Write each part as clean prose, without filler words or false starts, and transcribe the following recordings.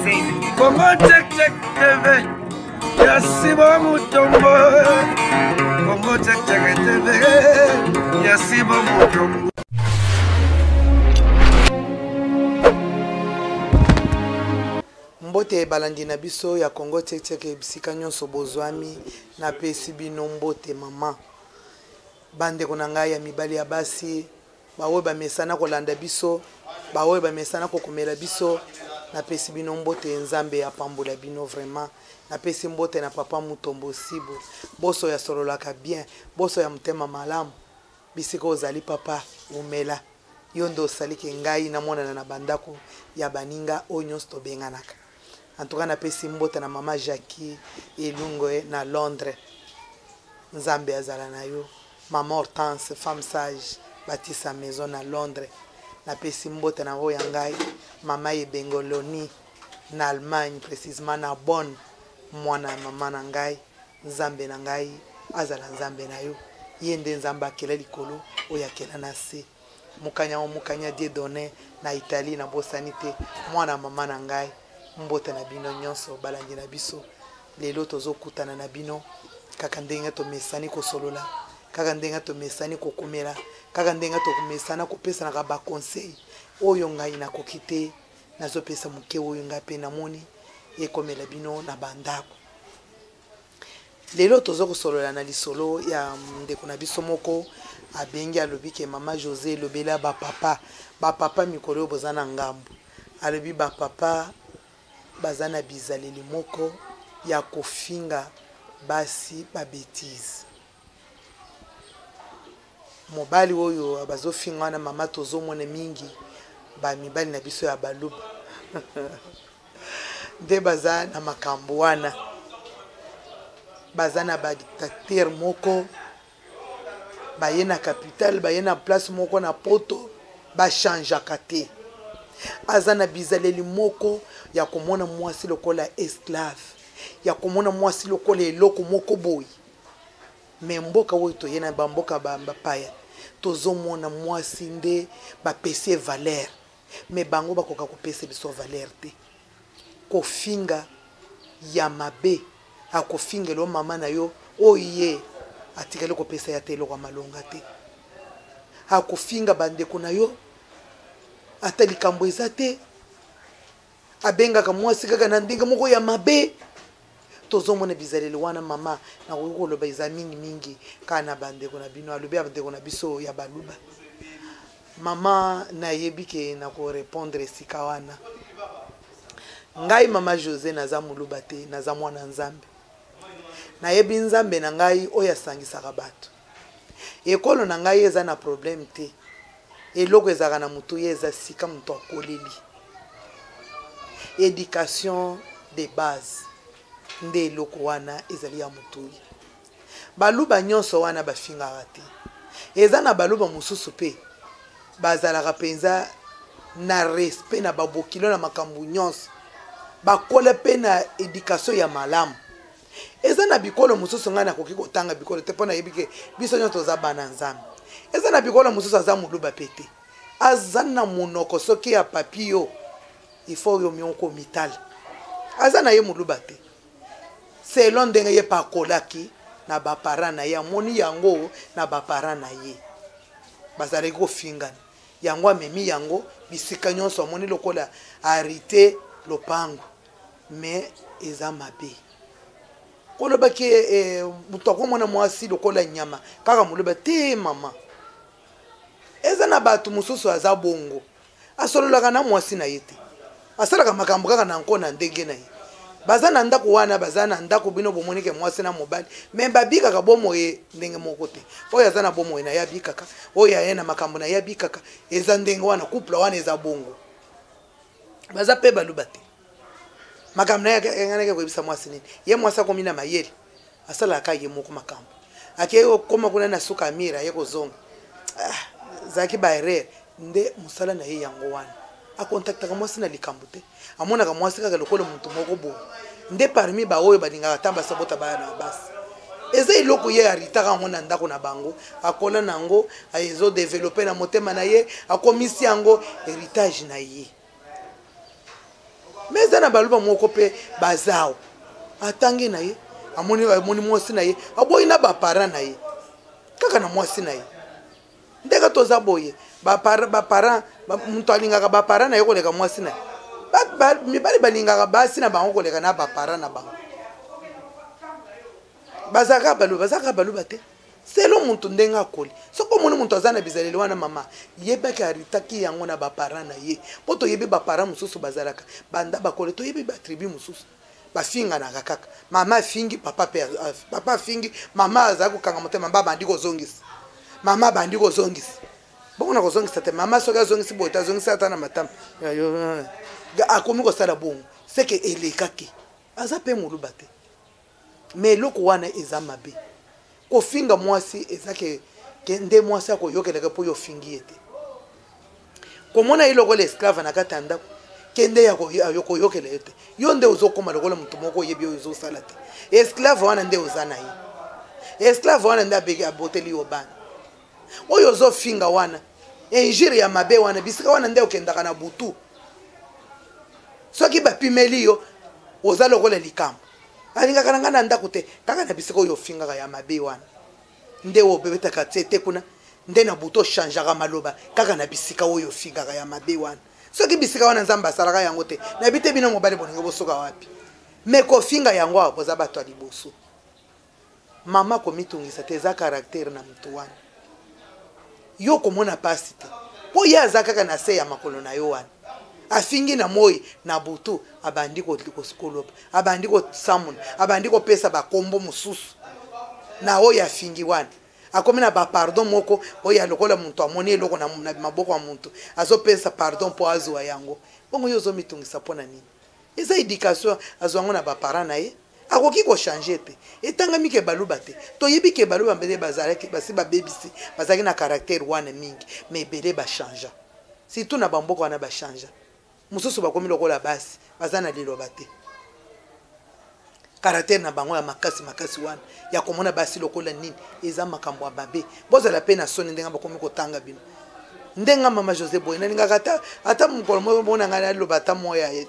Congo check check TV Yasibo Mutombo Congo check check TV Yasibo Mutombo Mbote balandi na biso ya Congo check check bisika nyonso bozwami na pesi bino mbote mama bande ko nanga ya mibali ya basi bawe ba mesana ko landa biso bawe ba mesana ko komela biso na pesi bino mbote nzambe ya pambola bino vraiment na pesi mbote na papa Mutombo Sibo boso ya sololaka bien boso ya mutema malamu bisiko ozali papa umela yondo salike ngai na mona na bandako ya baninga onyos to benganaka en tout cas na pesi mbote na mama Jackie Elungoe na Londres nzambe azala na yo mama Hortense femme sage bâtisse maison na Londres na pesi mbote na roya ngai mama Ebengoloni na Allemagne précisément na Bonn mwana mama na ngai nzambe na ngai azala nzambe na yo yende nzamba akela likolo oya kela na se mukanya die donné na Italie na bosanité mwana mama na ngai mbote na bino nyonso balandi na biso lelo tozokutana na bino kaka ndenge to mesani ko solola kaka ndenge to mesani ko komela kaka ndenge to mesana ko pesa na ba conseil oyo ngai na kokite nazo pesa muke oyo ngape na moni ekomela bino na bandako lelo tozoko solola na lisolo ya ndeko na biso moko abengi alobike mama José lobela ba papa mikolo bozana ngambu alobi ba papa bazana bizaleli moko ya kofinga basi ba bêtise mobali oyo abazofinga na mama tozomona mingi ba mibali na biso ya baluba nde baza na makambo wana baza na ba dictateur moko baye na capital baye na place moko na poto ba changeaka te aza na bizaleli moko ya komona mwasi lokola esclave ya komona mwasi lokola eloko moko boyi me mboka oyo toye na bamboka bapaya tozomona mwasi nde bapesi valeur me bango bakoka kopesa biso valeur te kofinga ya mabe akofinga lo mama na yo oye atikali kopesa ya te eloko malonga te akofinga bandeko na yo ata likambo eza te abengaka mwasi kaka na ndenge moko ya mabe tozomona bizaleli wana mama na koloba eza mingi kana bandeko na bino alobi bandeko na biso ya baluba mama na yebike na ko répondre esika wana ngai mama José naza muluba te naza mwana nzambe na yebi nzambe na ngai oyo asangisaka bato ekolo na ngai eza na problème te eloko ezaka na mutu eza sika mutu akoleli éducation de base nde eloko wana ezali ya mutu baluba nyonso wana bafingaka te eza na baluba mususu pe bazalaka penza na respect na babokilo na makambo nyonso bakola pe na éducation ya malamu eza na bikolo mususu ngana koki kotanga bikolo te pona yebike biso nyonso za bana nzambe eza na bikolo mususu aza muluba pete aza na munoko soki ya papio il faut yo mionko mital aza na ye muluba te selon ndenge ye pakolaki na bapara na ye amoni yango na bapara na ye bazalaki kofingana yango amemi yango bisika nyonso amoni lokola arite lopango me eza mabe kolobaki mutu akomona mwasi lokola nyama kaka muluba te mama eza na bato mususu aza bongo asololaka na mwasi na ye te asalaka makambo kaka na nkona ndenge na ye baza na ndako wana baza na ndako bino bomonike mwasi na mobali me babikaka bomoye ndenge moko te oyo aza na bomoye na ya bikaka oyo aye na makambo na ya bikaka eza ndenge wana couple wana eza bongo baza pe baluba te makambo na yanganeke koyebisa mwasi nini ye mwasi akomi na mayele asalaka ye moko makambo ake koma kuna na suka amira ye kozonga zaki baerere nde musala na ye yango wana akontaktaka mwasi na likambo te amonaka mwasi kaka lokolo mutu moko bo nde parmi ba oyo balingaka tamba sabota baya na basi eza iloko ye aritaka yango na ndako na bango akola nango ezo développer na motema na ye akomisi yango héritage na ye mais eza na baluba moko pe bazao atangi na ye amoni mwasi na ye aboyi na bapara na ye kaka na mwasi na ye ndeka toza boye bapara muntu alingaka bapara na ye koleka mwasi na ye mibali balingaka basi na bango koleka na bapara na bango bazaka baluba te selo muntu ndenga akoli soko moni muntu aza na bizaleli wana mama yebaki aritaki yango na bapara na ye po toyebi bapara mosusu bazalaka banda bakole toyebi batribu mosusu bafinganaka kaka mama afingi papa afingi mama aza kokanga motema mba bandi kozongisa mama bandi kozongisa bongo na kozongisa te mama soki azongisi boye te azongisi ata na matama akomi kosala bongo seke elekaki aza mpe moluba te me eloko wana eza mabe kofinga mwasi ezake nde mwasi akoyokelaka mpo yofingi ye te komona ye lokola esclave na kati ya ndako kende yakoyokela ye te yo nde ozokoma lokola moto moko oyebi oyo ozosala te esclave wana nde oza na ye esclave wana nde abeki aboteli yo bana oyo ozofinga wana injire ya mabe wana bisika wana nde okendaka na butu soki bapimeli yo oza lokola likambo alingaka na nga na ndako te kaka na bisika oyo ofingaka ya mabe wana nde obebetaka te kuna nde na butu ochangeaka maloba kaka na bisika oyo ofingaka ya mabe wana soki bisika wana nzambe asalaka yango te nayebi te bino mobali bolingi bosoka wapi me kofinga yango awa boza bato ya liboso mama komitungisa te eza karaktere na motu wana yo komona pasi te mpo ye aza kaka na se ya makolo na yo wana afingi na moi na butu abandi koloba abandi kosamuna abandi kopesa bakombo mosusu na oyo afingi wana akomi na bapardon moko oyo alokola muntu amoni eloko na maboko ya muntu azopesa pardon mpo azwa yango bongo yo ozomitungisa mpo na nini eza éducation azwa yango na bapara na ye akoki kochange te etangami ke baluba te toyebi ke baluba mbele bazalaki basi babebisi bazalaki na karaktere wana mingi me ebele bachangea surtout na bamboka wana bachangea mosusu bakomi lokola basi baza na liloba te karaktere na bango ya makasi wana ya komona basi lokola nini eza makambo ya babe bozala pe na soni ndenga bakomi kotanga bino ndenga mama José boye nalingaka ata mokolo moko bona nga naloba ata moya ye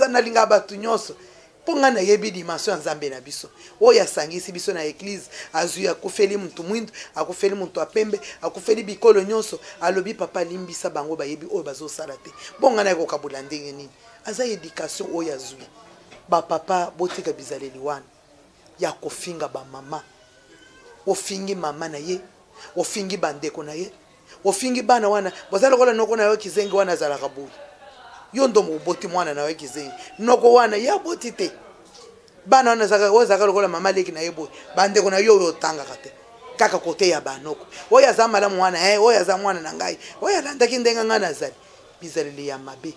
nalingaka bato nyonso mpo nga nayebi dimension ya nzambe na biso oyo asangisi biso na eglize azwi akufeli muntu mwindu akufeli muntu apembe akufeli bikolo nyonso alobi papa limbisa bango bayebi oyo bazosala te mpo nga naye kokabula ndenge nini aza éducation oyo azwi bapapa botika bizaleli wana ya kofinga bamama ofingi mama na ye ofingi bandeko na ye ofingi bana wana bozala lokola noko na yo kizengi wana azalaka boye yo ndo moboti mwana na yo kizengi noko wana ya boti te bana wana ozaka lokola mama leki na ye boye bandeko na yo oyo otangaka te kaka kote ya banoko oyo aza malamu wana oyo aza mwana na ngai oyo alandaki ndenge ngai nazali bizaleli ya mabe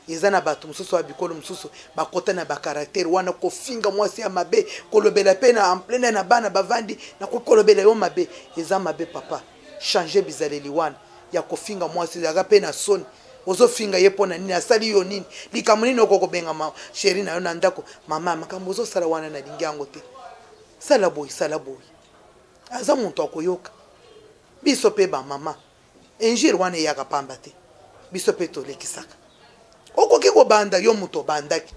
eza na bato mosusu ya bikolo mosusu bakota na bakaraktere wana kofinga mwasi ya mabe kolobela pe na amplene na bana bavandi na kokolobela yo mabe eza mabe papa changer bizaleli wana ya kofinga mwasi yaka pe na soni ozofinga ye pona nini asali yo nini likambo nini okokobenga ma sheri na yo na ndako mama makambo ozosala wana na lingi yango te sala boy aza muntu akoyoka biso pe bamama injire wana eyaka pamba te biso pe tolekisaka okoki kobanda yo mutu obandaki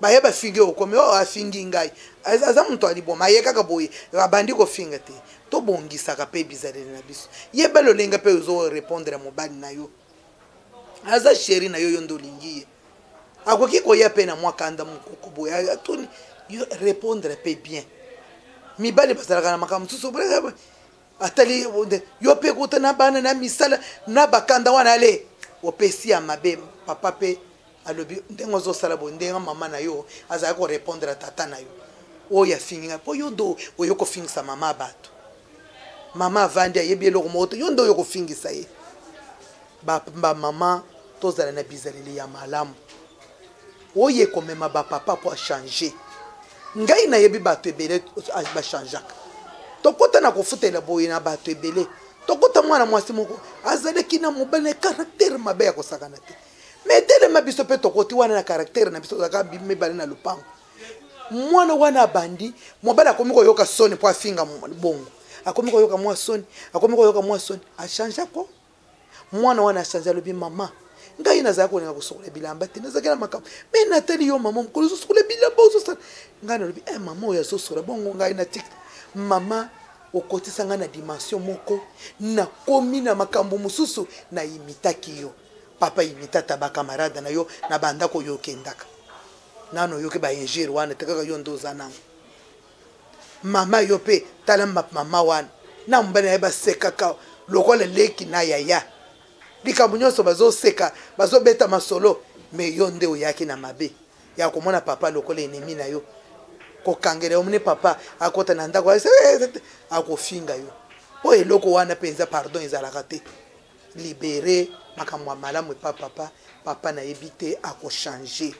baye bafingi okomi oyo afingi ngai aza mutu aliboma ye kaka boye abandi kofinga te tobongisaka mpe bizaleli na biso yeba lolenga mpe ozorepondre mobali na yo aza sheri na yo yo nde olingi ye akoki koya mpe na mwa kanda mokoko boye atuni yo répondre mpe bien mibali bazalaka na makambo mosusu atali yo mpe kuta na bana na misala na bakanda wana ale opesi ya mabe papa mpe alobi ndenge ozosala boye ndenge mama na yo azalaki korépondre tata na yo oyo afinginga mpo yo ndo oyo kofingisa mama ya bato mama avandi ayebi eloko moko te yo ndo oyo kofingisa ye bamama tozala na bizaleli ya malamu oyo ekomema bapapa mpo achange ngai nayebi bato ebele bachangeaka tokota na kofutela boye na bato ebele tokota mwana mwasi moko azalaki na mobali na karaktere mabe ya kosakana te me telema biso mpe tokoti wana na karaktere na biso tozalaka mibale na lopango mwana wana abandi mobali akomi koyoka soni mpo afinga bongo akomi koyoka mwa soni achange ako mwana wana achange alobi mama ngai nazala kolinga kosokola bilamba te nazalaki na makambo me natali yo mama mokolo ozosokola bilamba ozosala ngai nalobi mama oyo azosola bongo ngai natika mama okotisa ngai na dimension moko nakomi na makambo mosusu na imitaki yo papa imitata bakamarade na yo na bandako yo okendaka nano yoke baingénieur wana te kaka yo nde oza nango mama yo mpe tala mama wana na mobali na ye basekaka lokola leki na yaya likambo nyonso bazoseka bazobeta masolo me yo nde oyaki na mabe ya komona papa lokola enemi na yo kokangela omone papa akota na ndako akofinga yo oyo eloko wana mpenza pardon ezalaka te libere makambo ya malamu epa papa nayebi te akochange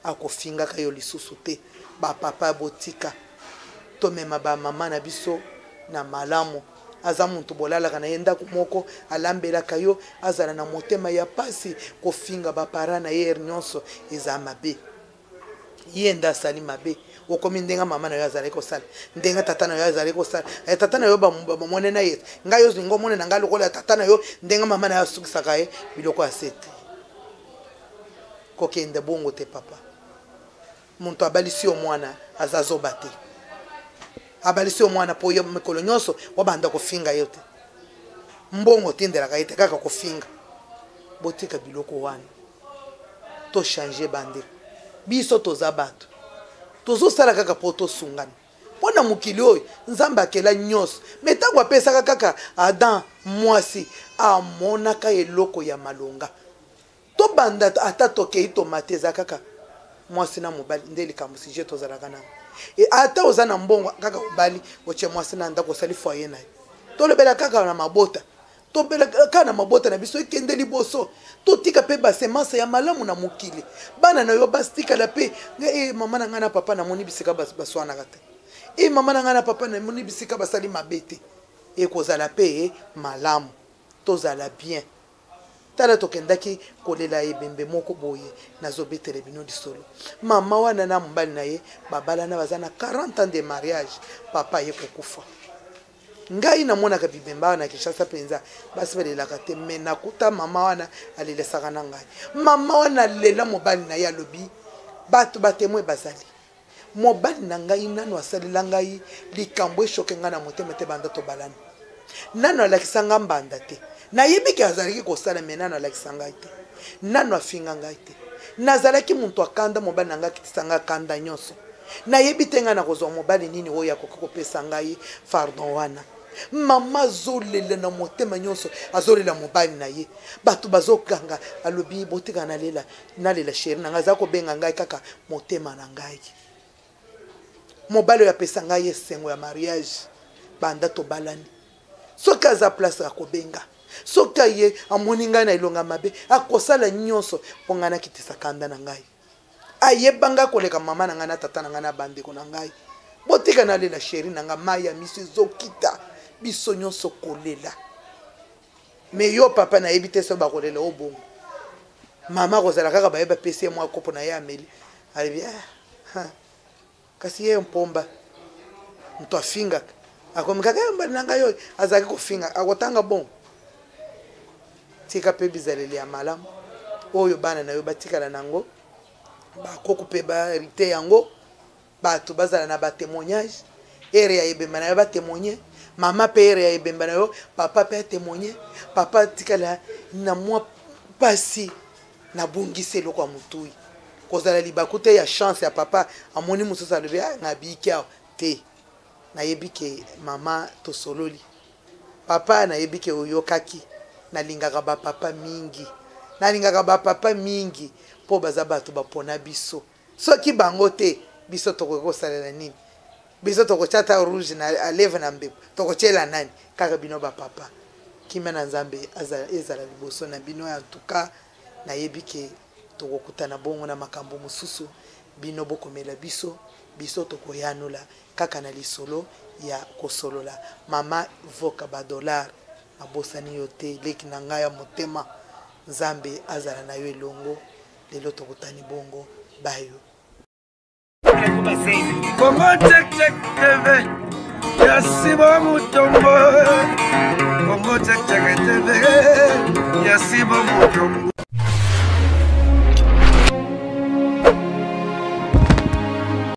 akofingaka yo lisusu te bapapa botika tomema bamama na biso na malamu aza muntu bolalaka na ye ndako moko alambelaka yo azala na motema ya pasi kofinga bapara na ye nyonso eza mabe ye nde asali mabe okomi ndenga mama na yo azalaki kosala ndenga tata na yo azalaki kosala tata na yo bamone na ye ngai yo zingo mone na ngai lokola ya tata na yo ndenga mama na yo asukisaka ye biloko ya sete kokende bongo te papa muntu abalisi yo mwana azazoba te abalisi yo mwana po yo mikolo nyonso wabanda kofinga yo te mbongo tindelaka ye te kaka kofinga botika biloko wana tochange bandeko biso toza bato tozosala kaka po tosungana mpona mokili oyo nzambe akela nyonso me ntango apesaka kaka adam mwasi amonaka eloko ya malonga tobanda ata tokei tomate eza kaka mwasi na mobali nde likambo sije tozalaka nango ata oza na mbongo kaka mobali otie mwasi na ndako osali foye na ye tolobela kaka na mabota tobela kaka na mabota na biso ekende liboso totika mpe basemasa ya malamu na mokili bana na yo basitikala mpe mama na ngai na papa namoni bisika baswanaka te mama na ngai na papa namoni bisika basali mabe te ekozala mpe malamu tozala bien tala tokendaki kolela ebembe moko boye nazobetele bino lisolo mama wana na mobali na ye babalana baza na 40 ans de mariage papa ye kokufa ngai namonaka bibemba wana Kinshasa mpenza basi balelaka te me nakuta mama wana alelesaka na ngai mama wana alela mobali na ye alobi bato batemwe bazali mobali na ngai nano asalela ngai likambo eshoke ngai na motema te banda tobalani nano alakisa nga mbanda te nayebi ke azalaki kosala me nano alakisa ngai te nano afinga ngai te nazalaki muntu akanda mobali na ngai akitisa ngai kanda nyonso nayebi te ngai nakozwa mobali nini oyo akoki kopesa ngai fardon wana mama azolela na motema nyonso azolela mobali na ye bato bazokanga alobi botika nalela sheri na ngai aza kobenga ngai kaka motema na ngai mobali oyo apesa ngai esengo ya mariage banda tobalani soki aza place akobenga soki aye amoni ngai na elonga mabe akosala nyonso mpo ngai nakitisa kanda na ngai ayebanga koleka mama na ngai na tata na ngai na bandeko na ngai botika nalela sheri na ngai mai ya miso ezokita biso nyonso kolela me yo papa nayebi te so bakolela obongo mama kozala kaka bayeba pesi ye mwa kopo na ye ameli alebi kasi ye mpomba mtu afingaka akomi kaka mbali na ngai oyo azalaki kofinga akotanga bongo tika mpe bizaleli ya malamu oyo bana na yo batikala nango bakoko mpe barite yango bato bazala na batémoignage ere ya ebemba na yo batémoigne mama mpe ere ya ebemba na yo papa mpe atémoigne papa atikala na mwa pasi na bungisi eloko ya motui kozala libaku te ya chance ya papa amoni mosusu alobi nabiki awa te nayebi ke mama tosololi papa nayebi ke oyokaki nalingaka bapapa mingi mpo baza bato bapona biso soki bango te biso tokoki kosalela nini biso tokotyata rouge na leve na mbepo tokotyela nani kaka bino bapapa kimia na nzambe ezala liboso na bino ya tuka nayebi ke tokokutana bongo na makambo mosusu bino bokomela biso tokoyanula kaka na lisolo ya kosolola mama voka $, abosani yo te leki na ngai ya motema nzambe azala na yo elongo lelo tokutani bongo bayo Kongo check TV Yasibo Mutombo Kongo check TV Yasibo Mutombo